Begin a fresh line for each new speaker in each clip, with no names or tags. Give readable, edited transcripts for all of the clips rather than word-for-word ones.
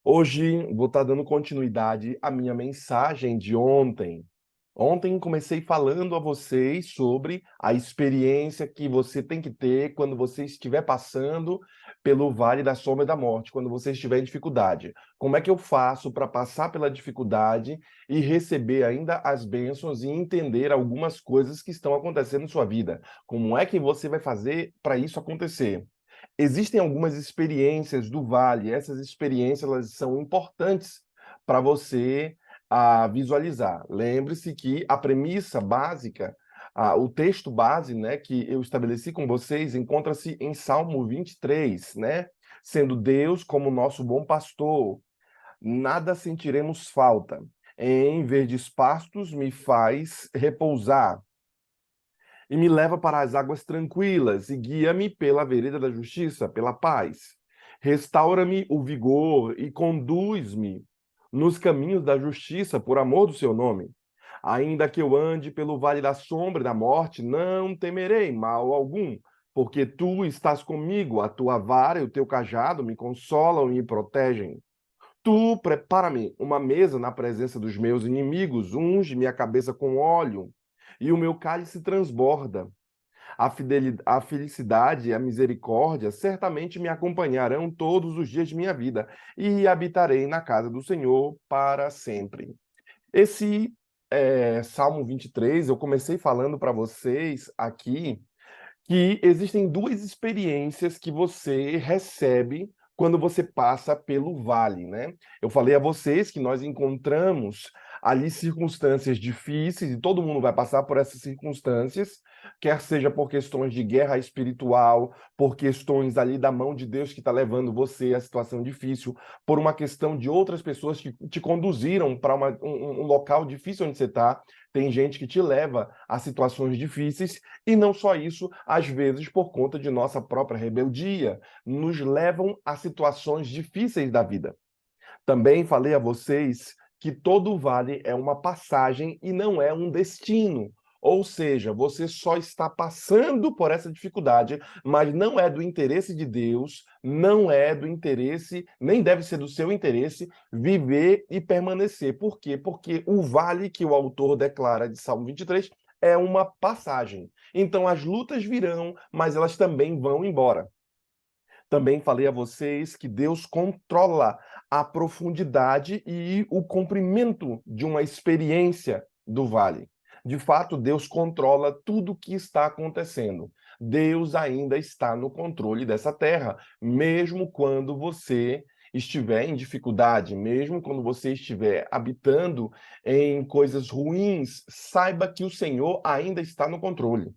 Hoje vou estar dando continuidade à minha mensagem de ontem. Ontem comecei falando a vocês sobre a experiência que você tem que ter quando você estiver passando pelo vale da sombra da morte, quando você estiver em dificuldade. Como é que eu faço para passar pela dificuldade e receber ainda as bênçãos e entender algumas coisas que estão acontecendo em sua vida? Como é que você vai fazer para isso acontecer? Existem algumas experiências do Vale, essas experiências elas são importantes para você visualizar. Lembre-se que a premissa básica, o texto base, né, que eu estabeleci com vocês, encontra-se em Salmo 23, né? Sendo Deus como nosso bom pastor, nada sentiremos falta. Em verdes pastos me faz repousar e me leva para as águas tranquilas, e guia-me pela vereda da justiça, pela paz. Restaura-me o vigor e conduz-me nos caminhos da justiça, por amor do seu nome. Ainda que eu ande pelo vale da sombra e da morte, não temerei mal algum, porque tu estás comigo, a tua vara e o teu cajado me consolam e me protegem. Tu prepara-me uma mesa na presença dos meus inimigos, unge minha cabeça com óleo, e o meu cálice transborda. A felicidade e a misericórdia certamente me acompanharão todos os dias de minha vida, e habitarei na casa do Senhor para sempre. Esse Salmo 23, eu comecei falando para vocês aqui que existem duas experiências que você recebe quando você passa pelo vale, né? Eu falei a vocês que nós encontramos ali circunstâncias difíceis e todo mundo vai passar por essas circunstâncias, quer seja por questões de guerra espiritual, por questões ali da mão de Deus que está levando você à situação difícil, por uma questão de outras pessoas que te conduziram para um local difícil onde você está. Tem gente que te leva a situações difíceis e não só isso, às vezes por conta de nossa própria rebeldia, nos levam a situações difíceis da vida. Também falei a vocês que todo vale é uma passagem e não é um destino. Ou seja, você só está passando por essa dificuldade, mas não é do interesse de Deus, não é do interesse, nem deve ser do seu interesse, viver e permanecer. Por quê? Porque o vale que o autor declara de Salmo 23 é uma passagem. Então as lutas virão, mas elas também vão embora. Também falei a vocês que Deus controla a profundidade e o comprimento de uma experiência do vale. De fato, Deus controla tudo o que está acontecendo. Deus ainda está no controle dessa terra, mesmo quando você estiver em dificuldade, mesmo quando você estiver habitando em coisas ruins, saiba que o Senhor ainda está no controle.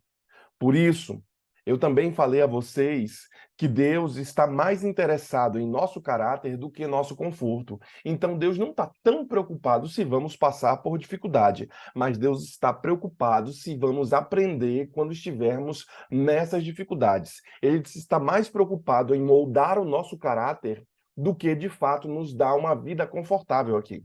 Por isso, eu também falei a vocês que Deus está mais interessado em nosso caráter do que nosso conforto. Então, Deus não está tão preocupado se vamos passar por dificuldade, mas Deus está preocupado se vamos aprender quando estivermos nessas dificuldades. Ele está mais preocupado em moldar o nosso caráter do que, de fato, nos dar uma vida confortável aqui.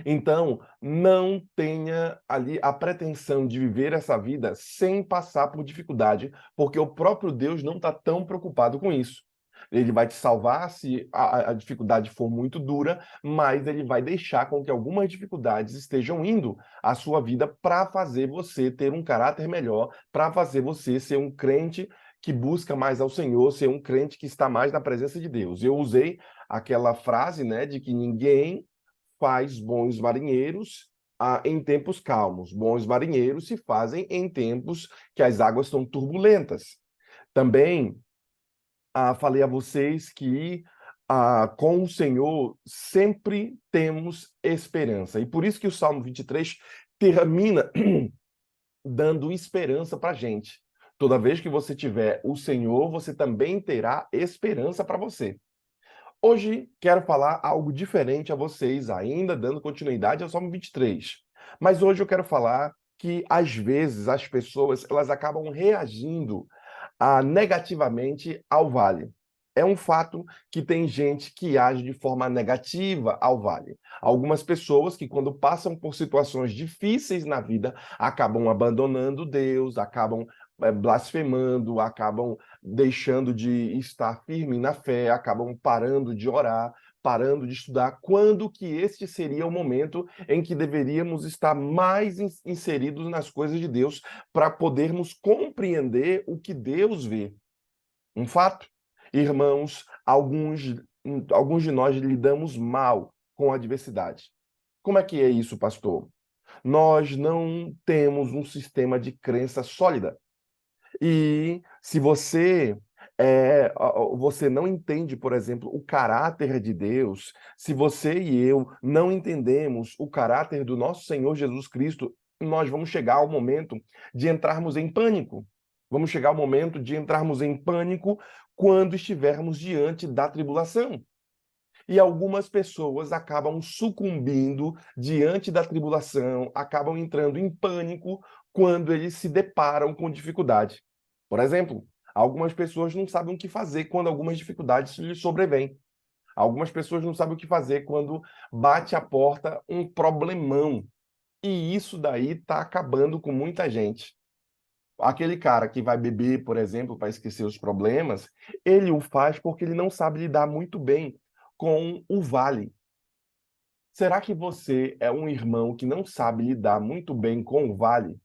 Então, não tenha ali a pretensão de viver essa vida sem passar por dificuldade, porque o próprio Deus não está tão preocupado com isso. Ele vai te salvar se a dificuldade for muito dura, mas ele vai deixar com que algumas dificuldades estejam indo à sua vida para fazer você ter um caráter melhor, para fazer você ser um crente que busca mais ao Senhor, ser um crente que está mais na presença de Deus. Eu usei aquela frase, né, de que ninguém faz bons marinheiros em tempos calmos. Bons marinheiros se fazem em tempos que as águas estão turbulentas. Também falei a vocês que com o Senhor sempre temos esperança. E por isso que o Salmo 23 termina dando esperança para a gente. Toda vez que você tiver o Senhor, você também terá esperança para você. Hoje quero falar algo diferente a vocês, ainda dando continuidade ao Salmo 23. Mas hoje eu quero falar que, às vezes, as pessoas elas acabam reagindo negativamente ao vale. É um fato que tem gente que age de forma negativa ao vale. Algumas pessoas que, quando passam por situações difíceis na vida, acabam abandonando Deus, acabam blasfemando, acabam deixando de estar firme na fé, acabam parando de orar, parando de estudar, quando que este seria o momento em que deveríamos estar mais inseridos nas coisas de Deus para podermos compreender o que Deus vê. Um fato, irmãos, alguns de nós lidamos mal com a adversidade. Como é que é isso, pastor? Nós não temos um sistema de crença sólida. E se você não entende, por exemplo, o caráter de Deus, se você e eu não entendemos o caráter do nosso Senhor Jesus Cristo, nós vamos chegar ao momento de entrarmos em pânico. Vamos chegar ao momento de entrarmos em pânico quando estivermos diante da tribulação. E algumas pessoas acabam sucumbindo diante da tribulação, acabam entrando em pânico quando eles se deparam com dificuldade. Por exemplo, algumas pessoas não sabem o que fazer quando algumas dificuldades lhes sobrevêm. Algumas pessoas não sabem o que fazer quando bate à porta um problemão. E isso daí está acabando com muita gente. Aquele cara que vai beber, por exemplo, para esquecer os problemas, ele o faz porque ele não sabe lidar muito bem com o vale. Será que você é um irmão que não sabe lidar muito bem com o vale?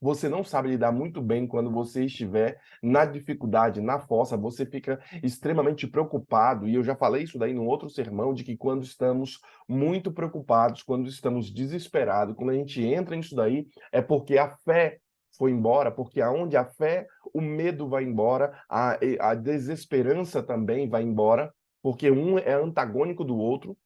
Você não sabe lidar muito bem quando você estiver na dificuldade, na fossa, você fica extremamente preocupado, e eu já falei isso daí num outro sermão, de que quando estamos muito preocupados, quando estamos desesperados, quando a gente entra nisso daí, é porque a fé foi embora, porque aonde a fé, o medo vai embora, a desesperança também vai embora, porque um é antagônico do outro.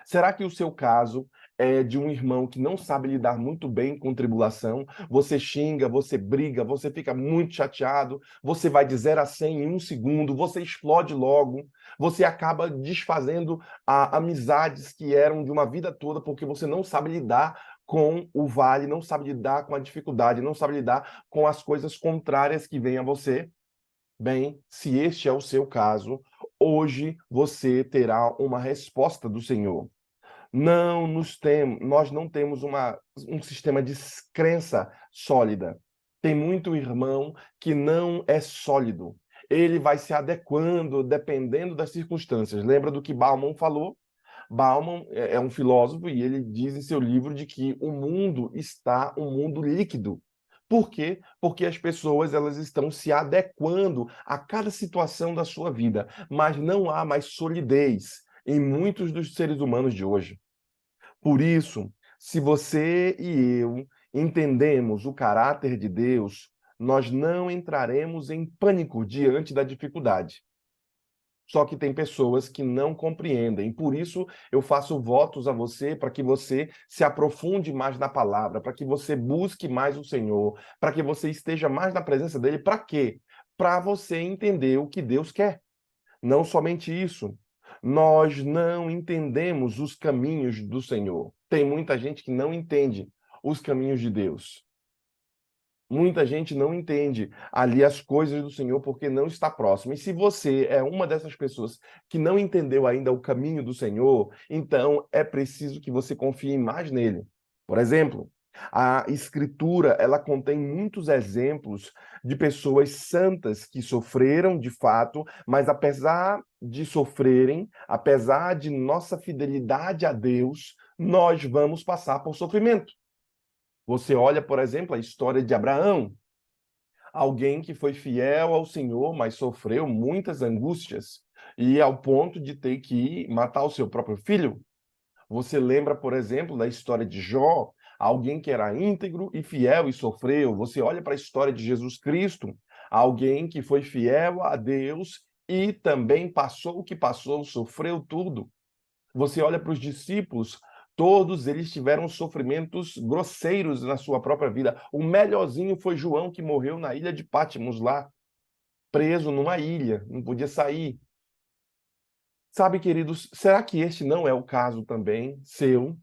Será que o seu caso é de um irmão que não sabe lidar muito bem com tribulação? Você xinga, você briga, você fica muito chateado, você vai de 0 a 100 em um segundo, você explode logo, você acaba desfazendo amizades que eram de uma vida toda porque você não sabe lidar com o vale, não sabe lidar com a dificuldade, não sabe lidar com as coisas contrárias que vêm a você? Bem, se este é o seu caso, hoje você terá uma resposta do Senhor. Nós não temos um sistema de crença sólida. Tem muito irmão que não é sólido. Ele vai se adequando dependendo das circunstâncias. Lembra do que Bauman falou? Bauman é um filósofo e ele diz em seu livro de que o mundo está um mundo líquido. Por quê? Porque as pessoas elas estão se adequando a cada situação da sua vida, mas não há mais solidez em muitos dos seres humanos de hoje. Por isso, se você e eu entendemos o caráter de Deus, nós não entraremos em pânico diante da dificuldade. Só que tem pessoas que não compreendem. Por isso, eu faço votos a você para que você se aprofunde mais na palavra, para que você busque mais o Senhor, para que você esteja mais na presença dele. Para quê? Para você entender o que Deus quer. Não somente isso, nós não entendemos os caminhos do Senhor. Tem muita gente que não entende os caminhos de Deus. Muita gente não entende ali as coisas do Senhor porque não está próximo. E se você é uma dessas pessoas que não entendeu ainda o caminho do Senhor, então é preciso que você confie mais nele. Por exemplo, a Escritura, ela contém muitos exemplos de pessoas santas que sofreram de fato, mas apesar de sofrerem, apesar de nossa fidelidade a Deus, nós vamos passar por sofrimento. Você olha, por exemplo, a história de Abraão, alguém que foi fiel ao Senhor, mas sofreu muitas angústias, e ao ponto de ter que matar o seu próprio filho. Você lembra, por exemplo, da história de Jó, alguém que era íntegro e fiel e sofreu. Você olha para a história de Jesus Cristo, alguém que foi fiel a Deus e também passou o que passou, sofreu tudo. Você olha para os discípulos, todos eles tiveram sofrimentos grosseiros na sua própria vida. O melhorzinho foi João, que morreu na ilha de Patmos, lá, preso numa ilha, não podia sair. Sabe, queridos, será que este não é o caso também seu?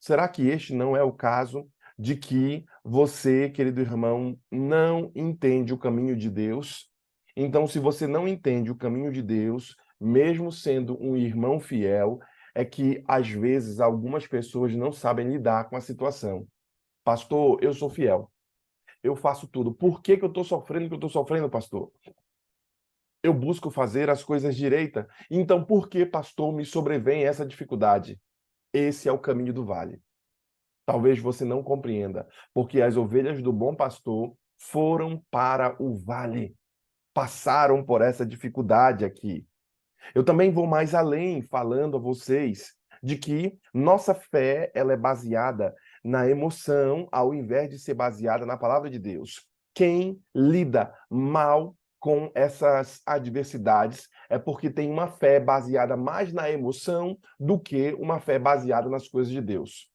Será que este não é o caso de que você, querido irmão, não entende o caminho de Deus? Então, se você não entende o caminho de Deus, mesmo sendo um irmão fiel, é que às vezes algumas pessoas não sabem lidar com a situação. Pastor, eu sou fiel. eu faço tudo. Por que que eu estou sofrendo o que eu estou sofrendo, pastor? Eu busco fazer as coisas direita. Então, por que, pastor, me sobrevém essa dificuldade? Esse é o caminho do vale. Talvez você não compreenda, porque as ovelhas do bom pastor foram para o vale, passaram por essa dificuldade aqui. Eu também vou mais além, falando a vocês de que nossa fé ela é baseada na emoção, ao invés de ser baseada na palavra de Deus. Quem lida mal com essas adversidades é porque tem uma fé baseada mais na emoção do que uma fé baseada nas coisas de Deus.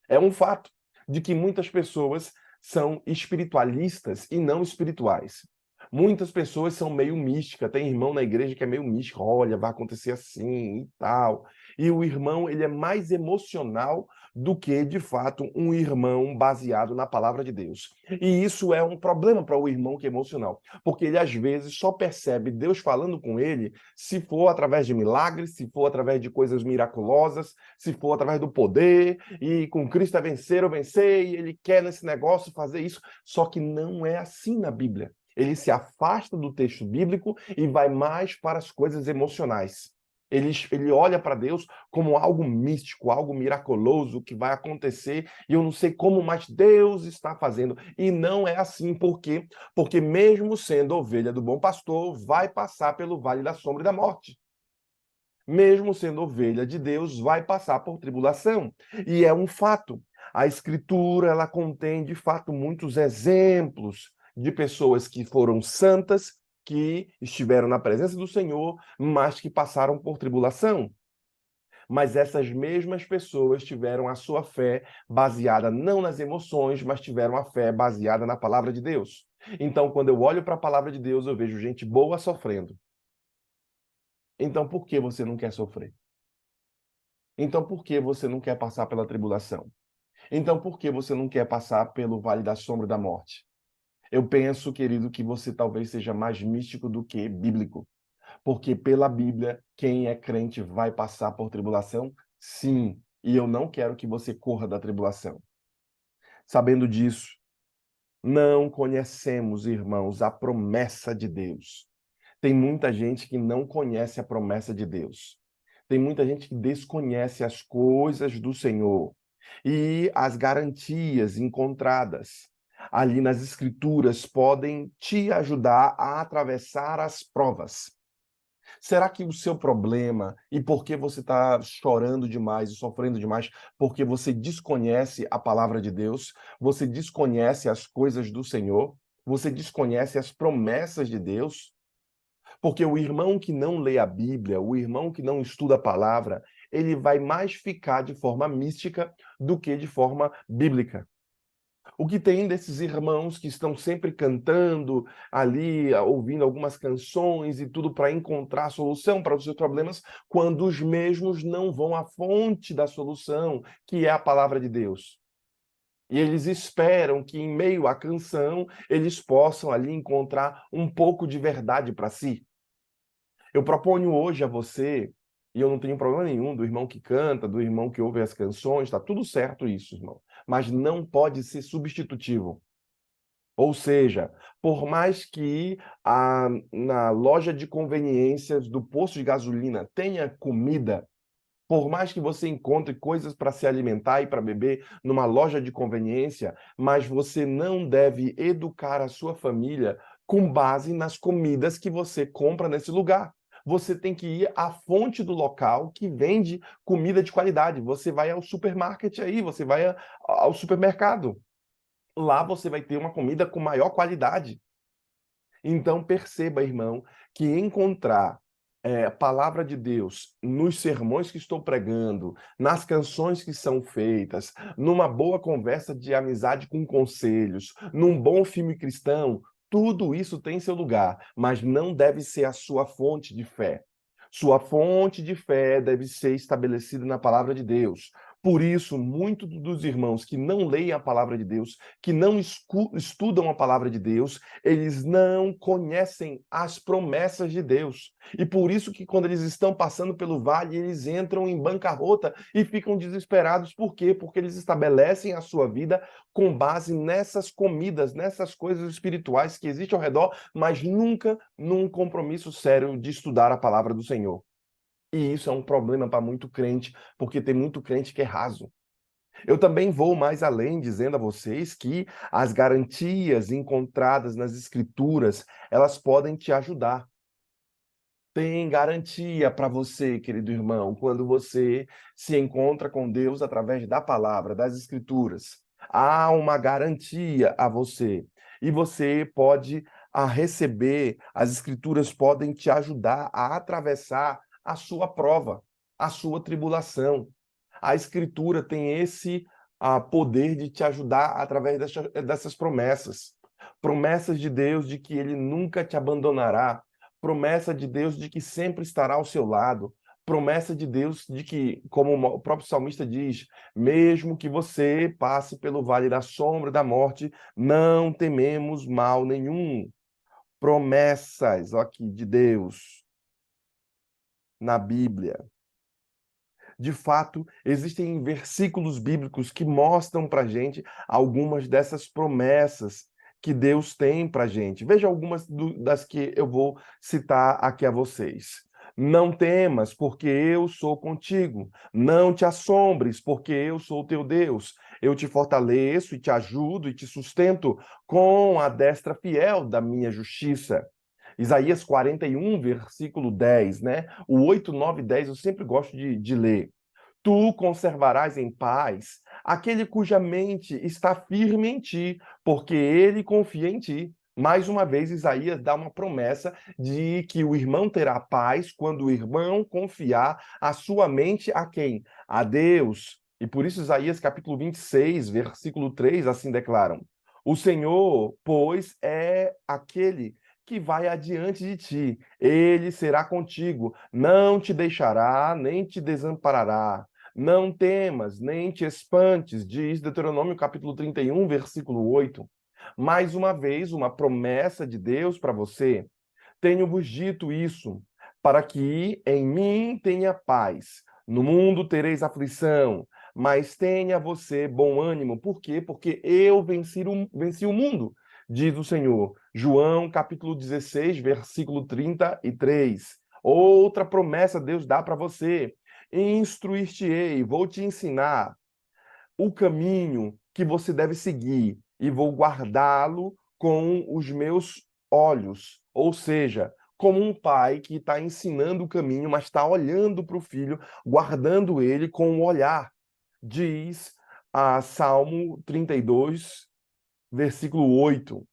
É um fato de que muitas pessoas são espiritualistas e não espirituais. Muitas pessoas são meio místicas. Tem irmão na igreja que é meio místico. Olha, vai acontecer assim e tal. E o irmão, ele é mais emocional do que, de fato, um irmão baseado na palavra de Deus. E isso é um problema para o irmão que é emocional, porque ele, às vezes, só percebe Deus falando com ele se for através de milagres, se for através de coisas miraculosas, se for através do poder, e com Cristo é vencer ou vencer, e ele quer nesse negócio fazer isso. Só que não é assim na Bíblia. Ele se afasta do texto bíblico e vai mais para as coisas emocionais. Ele olha para Deus como algo místico, algo miraculoso que vai acontecer e eu não sei como, mas Deus está fazendo. E não é assim, por quê? Porque mesmo sendo ovelha do bom pastor, vai passar pelo vale da sombra e da morte. Mesmo sendo ovelha de Deus, vai passar por tribulação. E é um fato. A Escritura, ela contém, de fato, muitos exemplos de pessoas que foram santas, que estiveram na presença do Senhor, mas que passaram por tribulação. Mas essas mesmas pessoas tiveram a sua fé baseada não nas emoções, mas tiveram a fé baseada na palavra de Deus. Então, quando eu olho para a palavra de Deus, eu vejo gente boa sofrendo. Então, por que você não quer sofrer? Então, por que você não quer passar pela tribulação? Então, por que você não quer passar pelo vale da sombra da morte? Eu penso, querido, que você talvez seja mais místico do que bíblico. Porque pela Bíblia, quem é crente vai passar por tribulação? Sim. E eu não quero que você corra da tribulação. Sabendo disso, não conhecemos, irmãos, a promessa de Deus. Tem muita gente que não conhece a promessa de Deus. Tem muita gente que desconhece as coisas do Senhor e as garantias encontradas ali nas Escrituras podem te ajudar a atravessar as provas. Será que o seu problema e por que você está chorando demais e sofrendo demais? Porque você desconhece a palavra de Deus, você desconhece as coisas do Senhor, você desconhece as promessas de Deus? Porque o irmão que não lê a Bíblia, o irmão que não estuda a palavra, ele vai mais ficar de forma mística do que de forma bíblica. O que tem desses irmãos que estão sempre cantando ali, ouvindo algumas canções e tudo para encontrar solução para os seus problemas, quando os mesmos não vão à fonte da solução, que é a palavra de Deus. E eles esperam que, em meio à canção, eles possam ali encontrar um pouco de verdade para si. Eu proponho hoje a você, e eu não tenho problema nenhum do irmão que canta, do irmão que ouve as canções, está tudo certo isso, irmão. Mas não pode ser substitutivo. Ou seja, por mais que na loja de conveniências do posto de gasolina tenha comida, por mais que você encontre coisas para se alimentar e para beber numa loja de conveniência, mas você não deve educar a sua família com base nas comidas que você compra nesse lugar. Você tem que ir à fonte do local que vende comida de qualidade. Você vai ao supermarket aí, você vai ao supermercado. Lá você vai ter uma comida com maior qualidade. Então perceba, irmão, que encontrar a palavra de Deus nos sermões que estou pregando, nas canções que são feitas, numa boa conversa de amizade com conselhos, num bom filme cristão, tudo isso tem seu lugar, mas não deve ser a sua fonte de fé. Sua fonte de fé deve ser estabelecida na palavra de Deus. Por isso, muitos dos irmãos que não leem a palavra de Deus, que não estudam a palavra de Deus, eles não conhecem as promessas de Deus. E por isso que quando eles estão passando pelo vale, eles entram em bancarrota e ficam desesperados. Por quê? Porque eles estabelecem a sua vida com base nessas comidas, nessas coisas espirituais que existem ao redor, mas nunca num compromisso sério de estudar a palavra do Senhor. E isso é um problema para muito crente, porque tem muito crente que é raso. Eu também vou mais além, dizendo a vocês que as garantias encontradas nas Escrituras, elas podem te ajudar. Tem garantia para você, querido irmão, quando você se encontra com Deus através da palavra, das Escrituras. Há uma garantia a você. E você pode receber, as Escrituras podem te ajudar a atravessar a sua prova, a sua tribulação. A Escritura tem esse poder de te ajudar através dessas promessas. Promessas de Deus de que Ele nunca te abandonará, promessa de Deus de que sempre estará ao seu lado, promessa de Deus de que, como o próprio salmista diz, mesmo que você passe pelo vale da sombra da morte, não tememos mal nenhum. Promessas aqui de Deus na Bíblia. De fato, existem versículos bíblicos que mostram para a gente algumas dessas promessas que Deus tem para a gente. Veja algumas das que eu vou citar aqui a vocês. Não temas, porque eu sou contigo. Não te assombres, porque eu sou teu Deus. Eu te fortaleço e te ajudo e te sustento com a destra fiel da minha justiça. Isaías 41, versículo 10, né? O 8, 9 e 10 eu sempre gosto de ler. Tu conservarás em paz aquele cuja mente está firme em ti, porque ele confia em ti. Mais uma vez, Isaías dá uma promessa de que o irmão terá paz quando o irmão confiar a sua mente a quem? A Deus. E por isso Isaías capítulo 26, versículo 3, assim declaram: O Senhor, pois, é aquele que vai adiante de ti. Ele será contigo, não te deixará, nem te desamparará. Não temas, nem te espantes, diz Deuteronômio capítulo 31, versículo 8. Mais uma vez, uma promessa de Deus para você. Tenho-vos dito isso, para que em mim tenha paz. No mundo tereis aflição, mas tenha você bom ânimo. Por quê? Porque eu venci o mundo, diz o Senhor. João capítulo 16, versículo 33. Outra promessa Deus dá para você. Instruir-te-ei, vou te ensinar o caminho que você deve seguir e vou guardá-lo com os meus olhos. Ou seja, como um pai que está ensinando o caminho, mas está olhando para o filho, guardando ele com o olhar. Diz Salmo 32, versículo 8.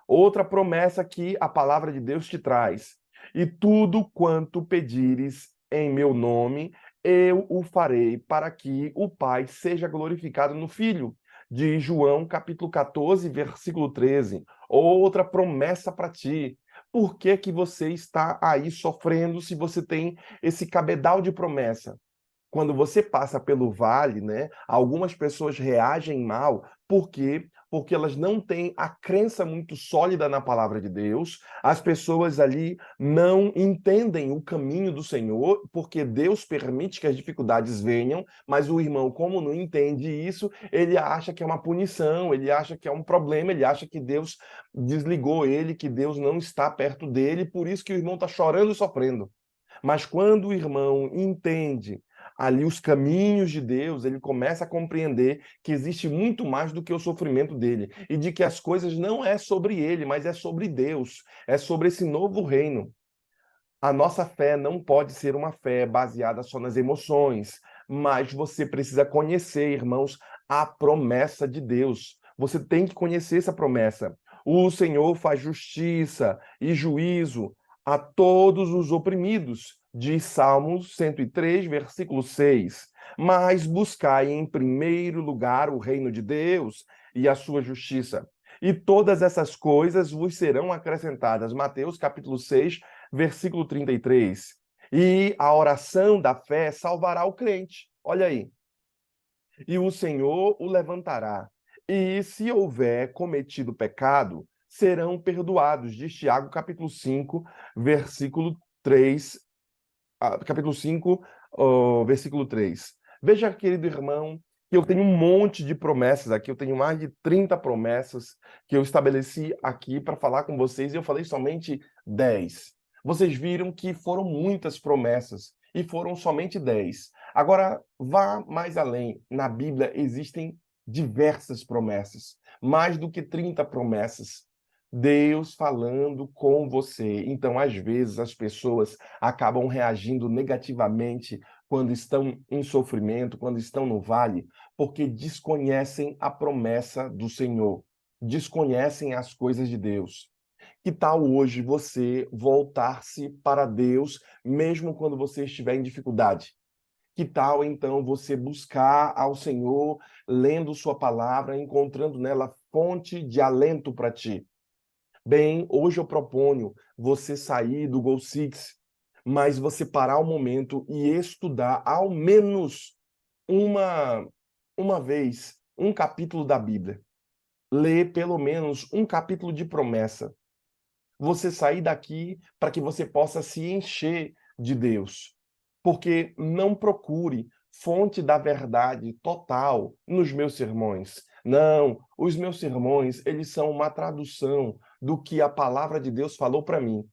Outra promessa que a palavra de Deus te traz. E tudo quanto pedires em meu nome, eu o farei para que o Pai seja glorificado no Filho. De João, capítulo 14, versículo 13. Outra promessa para ti. Por que que você está aí sofrendo se você tem esse cabedal de promessa? Quando você passa pelo vale, né, algumas pessoas reagem mal, por quê? Porque elas não têm a crença muito sólida na palavra de Deus, as pessoas ali não entendem o caminho do Senhor, porque Deus permite que as dificuldades venham, mas o irmão, como não entende isso, ele acha que é uma punição, ele acha que é um problema, ele acha que Deus desligou ele, que Deus não está perto dele, por isso que o irmão está chorando e sofrendo. Mas quando o irmão entende ali os caminhos de Deus, ele começa a compreender que existe muito mais do que o sofrimento dele e de que as coisas não é sobre ele, mas é sobre Deus, é sobre esse novo reino. A nossa fé não pode ser uma fé baseada só nas emoções, mas você precisa conhecer, irmãos, a promessa de Deus. Você tem que conhecer essa promessa. O Senhor faz justiça e juízo a todos os oprimidos, diz Salmos 103, versículo 6. Mas buscai em primeiro lugar o reino de Deus e a sua justiça. E todas essas coisas vos serão acrescentadas. Mateus capítulo 6, versículo 33. E a oração da fé salvará o crente. Olha aí. e o Senhor o levantará. E se houver cometido pecado, serão perdoados. Diz Tiago, capítulo 5, versículo 3, capítulo 5, versículo 3. Veja, querido irmão, que eu tenho um monte de promessas aqui, eu tenho mais de 30 promessas que eu estabeleci aqui para falar com vocês, e eu falei somente 10. Vocês viram que foram muitas promessas, e foram somente 10. Agora, vá mais além. Na Bíblia existem diversas promessas, mais do que 30 promessas. Deus falando com você. Então, às vezes, as pessoas acabam reagindo negativamente quando estão em sofrimento, quando estão no vale, porque desconhecem a promessa do Senhor, desconhecem as coisas de Deus. Que tal hoje você voltar-se para Deus, mesmo quando você estiver em dificuldade? Que tal então você buscar ao Senhor, lendo Sua palavra, encontrando nela fonte de alento para ti? Bem, hoje eu proponho você sair do Goal Six, mas você parar um momento e estudar ao menos uma, uma vez um capítulo da Bíblia. Ler pelo menos um capítulo de promessa. Você sair daqui para que você possa se encher de Deus. Porque não procure fonte da verdade total nos meus sermões. Não, os meus sermões, eles são uma tradução do que a palavra de Deus falou para mim.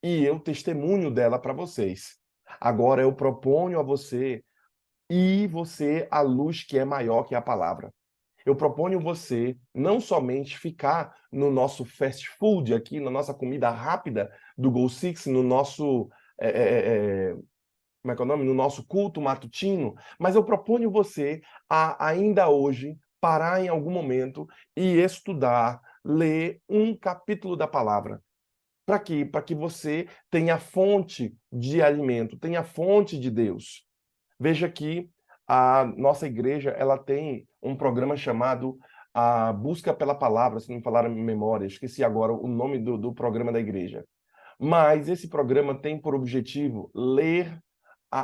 E eu testemunho dela para vocês. Agora eu proponho a você e você a luz que é maior que a palavra. Eu proponho você não somente ficar no nosso fast food aqui, na nossa comida rápida do Go Six, no nosso como é que é o nome? No nosso culto matutino, mas eu proponho você a ainda hoje parar em algum momento e estudar, ler um capítulo da palavra. Para quê? Para que você tenha fonte de alimento, tenha fonte de Deus. Veja que a nossa igreja ela tem um programa chamado a Busca pela Palavra, se não falar a memória, esqueci agora o nome do programa da igreja. Mas esse programa tem por objetivo ler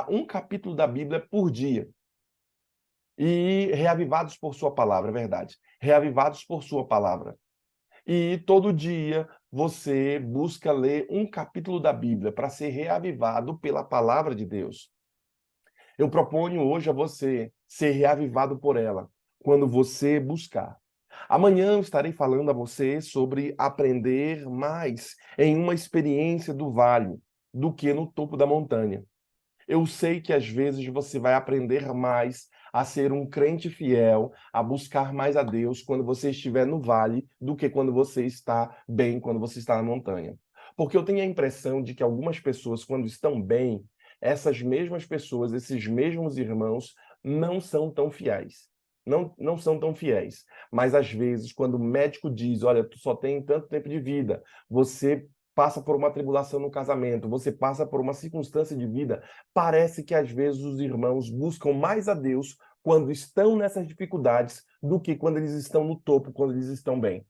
um capítulo da Bíblia por dia. E reavivados por sua palavra, é verdade. Reavivados por sua palavra. E todo dia você busca ler um capítulo da Bíblia para ser reavivado pela palavra de Deus. Eu proponho hoje a você ser reavivado por ela, quando você buscar. Amanhã eu estarei falando a você sobre aprender mais em uma experiência do vale do que no topo da montanha. Eu sei que às vezes você vai aprender mais a ser um crente fiel, a buscar mais a Deus quando você estiver no vale do que quando você está bem, quando você está na montanha. Porque eu tenho a impressão de que algumas pessoas, quando estão bem, essas mesmas pessoas, esses mesmos irmãos, não são tão fiéis. Não são tão fiéis. Mas às vezes, quando o médico diz, olha, tu só tem tanto tempo de vida, você passa por uma tribulação no casamento, você passa por uma circunstância de vida, parece que às vezes os irmãos buscam mais a Deus quando estão nessas dificuldades do que quando eles estão no topo, quando eles estão bem.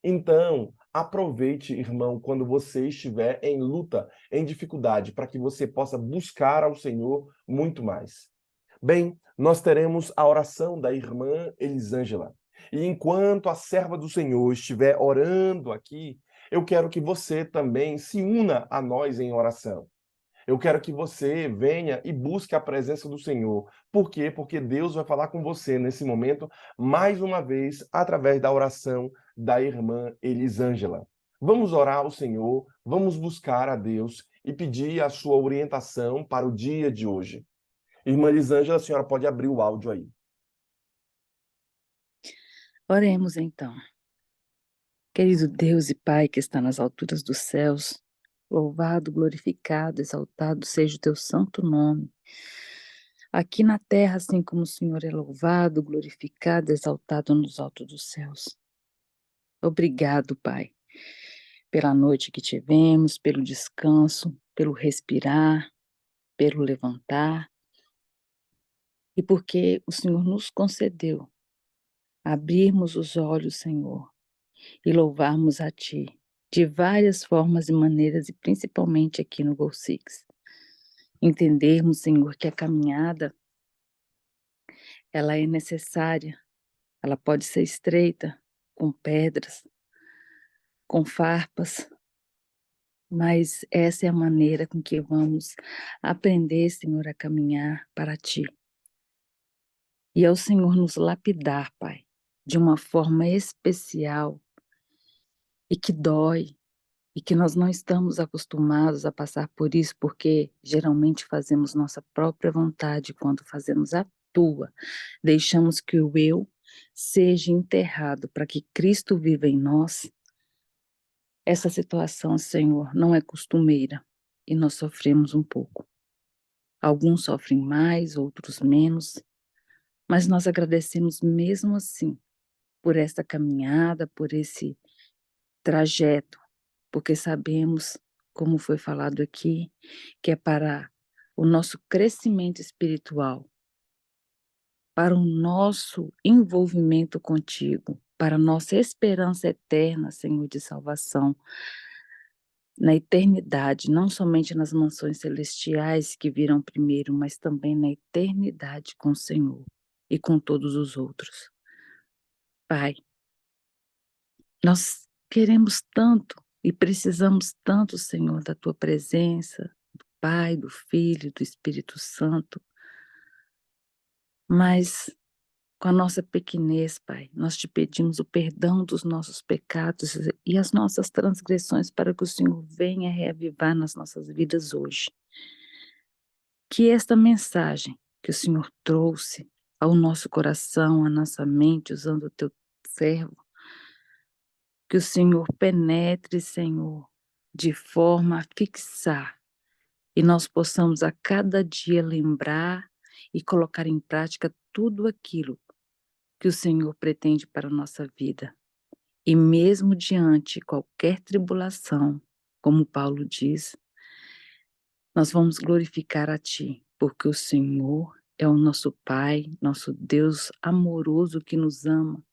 Então, aproveite, irmão, quando você estiver em luta, em dificuldade, para que você possa buscar ao Senhor muito mais. Bem, nós teremos a oração da irmã Elisângela. E enquanto a serva do Senhor estiver orando aqui, eu quero que você também se una a nós em oração. Eu quero que você venha e busque a presença do Senhor. Por quê? Porque Deus vai falar com você nesse momento, mais uma vez, através da oração da irmã Elisângela. Vamos orar ao Senhor, vamos buscar a Deus e pedir a sua orientação para o dia de hoje. Irmã Elisângela, a senhora pode abrir o áudio aí.
Oremos então. Querido Deus e Pai que está nas alturas dos céus, louvado, glorificado, exaltado seja o teu santo nome. Aqui na terra, assim como o Senhor é louvado, glorificado, exaltado nos altos dos céus. Obrigado, Pai, pela noite que tivemos, pelo descanso, pelo respirar, pelo levantar, e porque o Senhor nos concedeu abrirmos os olhos, Senhor, e louvarmos a Ti, de várias formas e maneiras, e principalmente aqui no Go Six. Entendermos, Senhor, que a caminhada ela é necessária, ela pode ser estreita, com pedras, com farpas, mas essa é a maneira com que vamos aprender, Senhor, a caminhar para Ti. E ao Senhor nos lapidar, Pai, de uma forma especial e que dói, e que nós não estamos acostumados a passar por isso, porque geralmente fazemos nossa própria vontade quando fazemos a Tua. Deixamos que o eu seja enterrado para que Cristo viva em nós. Essa situação, Senhor, não é costumeira e nós sofremos um pouco. Alguns sofrem mais, outros menos, mas nós agradecemos mesmo assim por esta caminhada, por esse trajeto, porque sabemos, como foi falado aqui, que é para o nosso crescimento espiritual, para o nosso envolvimento contigo, para a nossa esperança eterna, Senhor, de salvação, na eternidade, não somente nas mansões celestiais que virão primeiro, mas também na eternidade com o Senhor e com todos os outros. Pai, nós queremos tanto e precisamos tanto, Senhor, da Tua presença, do Pai, do Filho, do Espírito Santo, mas com a nossa pequenez, Pai, nós te pedimos o perdão dos nossos pecados e as nossas transgressões para que o Senhor venha reavivar nas nossas vidas hoje. Que esta mensagem que o Senhor trouxe ao nosso coração, à nossa mente, usando o teu servo, que o Senhor penetre, Senhor, de forma a fixar e nós possamos a cada dia lembrar e colocar em prática tudo aquilo que o Senhor pretende para a nossa vida. E mesmo diante de qualquer tribulação, como Paulo diz, nós vamos glorificar a Ti, porque o Senhor é o nosso Pai, nosso Deus amoroso que nos ama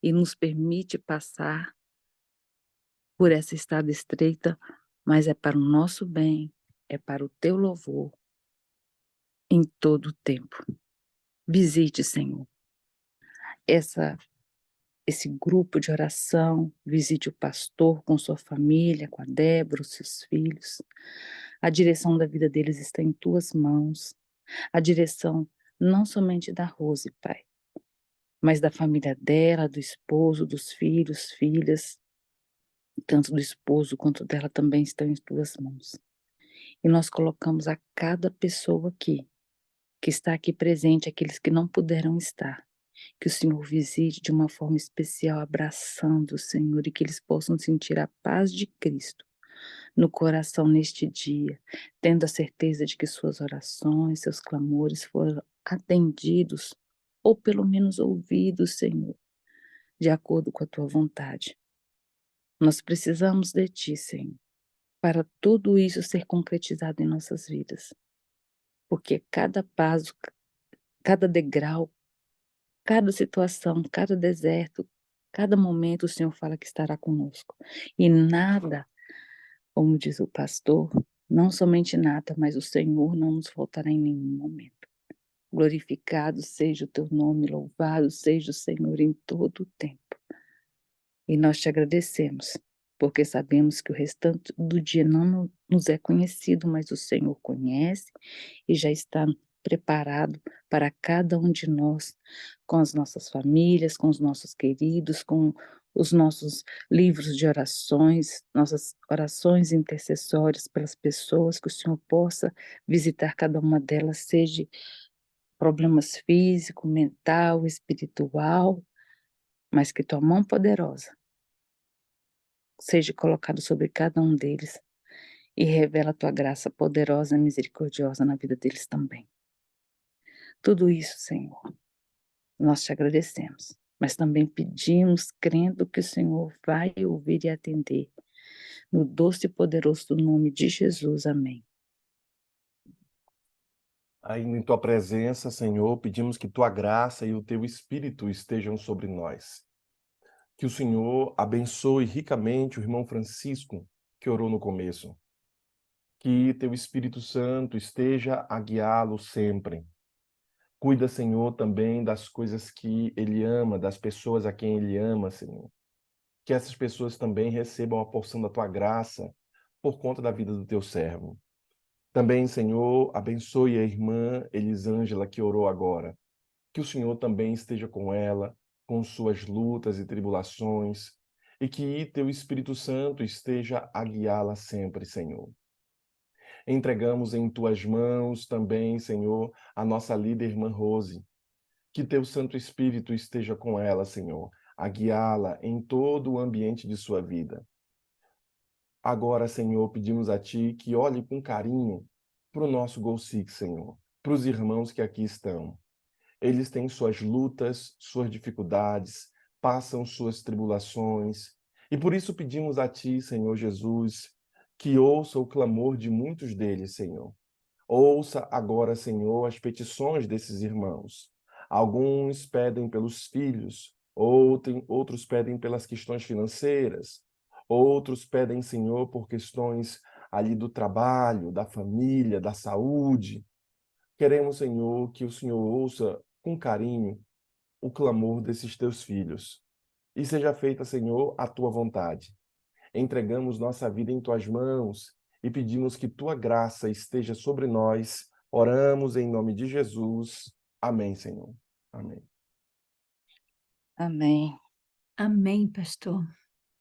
e nos permite passar por essa estrada estreita, mas é para o nosso bem, é para o Teu louvor em todo o tempo. Visite, Senhor, esse grupo de oração, visite o pastor com sua família, com a Débora, os seus filhos. A direção da vida deles está em Tuas mãos. A direção não somente da Rose, Pai, mas da família dela, do esposo, dos filhos, filhas, tanto do esposo quanto dela também estão em Tuas mãos. E nós colocamos a cada pessoa aqui, que está aqui presente, aqueles que não puderam estar, que o Senhor visite de uma forma especial, abraçando o Senhor, e que eles possam sentir a paz de Cristo no coração neste dia, tendo a certeza de que suas orações, seus clamores foram atendidos, ou pelo menos ouvidos, Senhor, de acordo com a tua vontade. Nós precisamos de ti, Senhor, para tudo isso ser concretizado em nossas vidas, porque cada passo, cada degrau, cada situação, cada deserto, cada momento o Senhor fala que estará conosco. E nada, como diz o pastor, não somente nada, mas o Senhor não nos faltará em nenhum momento. Glorificado seja o teu nome, louvado seja o Senhor em todo o tempo. E nós te agradecemos, porque sabemos que o restante do dia não nos é conhecido, mas o Senhor conhece e já está preparado para cada um de nós, com as nossas famílias, com os nossos queridos, com os nossos livros de orações, nossas orações intercessórias pelas pessoas, que o Senhor possa visitar cada uma delas, seja problemas físico, mental, espiritual, mas que tua mão poderosa seja colocada sobre cada um deles e revela a tua graça poderosa e misericordiosa na vida deles também. Tudo isso, Senhor, nós te agradecemos, mas também pedimos, crendo que o Senhor vai ouvir e atender, no doce e poderoso nome de Jesus. Amém.
Ainda em tua presença, Senhor, pedimos que tua graça e o teu espírito estejam sobre nós. Que o Senhor abençoe ricamente o irmão Francisco, que orou no começo. Que teu Espírito Santo esteja a guiá-lo sempre. Cuida, Senhor, também das coisas que ele ama, das pessoas a quem ele ama, Senhor. Que essas pessoas também recebam a porção da tua graça por conta da vida do teu servo. Também, Senhor, abençoe a irmã Elisângela que orou agora. Que o Senhor também esteja com ela, com suas lutas e tribulações, e que teu Espírito Santo esteja a guiá-la sempre, Senhor. Entregamos em tuas mãos também, Senhor, a nossa líder irmã Rose. Que teu Santo Espírito esteja com ela, Senhor, a guiá-la em todo o ambiente de sua vida. Agora, Senhor, pedimos a Ti que olhe com carinho para o nosso Gol Six, Senhor, para os irmãos que aqui estão. Eles têm suas lutas, suas dificuldades, passam suas tribulações, e por isso pedimos a Ti, Senhor Jesus, que ouça o clamor de muitos deles, Senhor. Ouça agora, Senhor, as petições desses irmãos. Alguns pedem pelos filhos, outros pedem pelas questões financeiras, outros pedem, Senhor, por questões ali do trabalho, da família, da saúde. Queremos, Senhor, que o Senhor ouça com carinho o clamor desses teus filhos. E seja feita, Senhor, a tua vontade. Entregamos nossa vida em tuas mãos e pedimos que tua graça esteja sobre nós. Oramos em nome de Jesus. Amém, Senhor. Amém.
Amém.
Amém, pastor.